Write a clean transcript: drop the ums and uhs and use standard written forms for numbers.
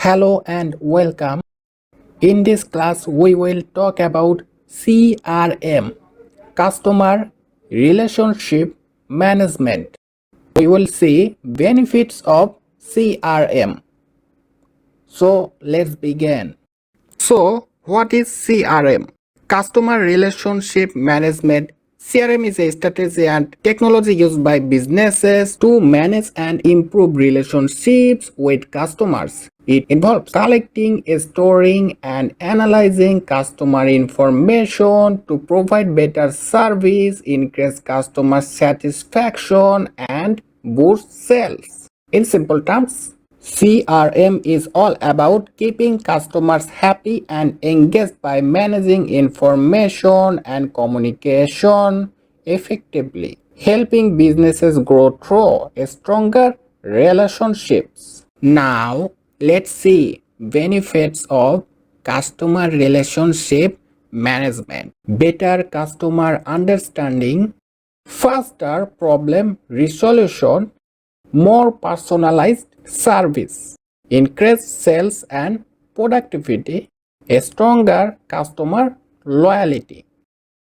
Hello and welcome. In this class, we will talk about CRM, Customer Relationship Management. We will see benefits of CRM. So, let's begin. So, what is CRM? Customer Relationship Management. CRM is a strategy and technology used by businesses to manage and improve relationships with customers. It involves collecting, storing, and analyzing customer information to provide better service, increase customer satisfaction, and boost sales. In simple terms, CRM is all about keeping customers happy and engaged by managing information and communication effectively, helping businesses grow through stronger relationships. Now, let's see benefits of customer relationship management. Better customer understanding, faster problem resolution, more personalized service, increased sales and productivity, a stronger customer loyalty.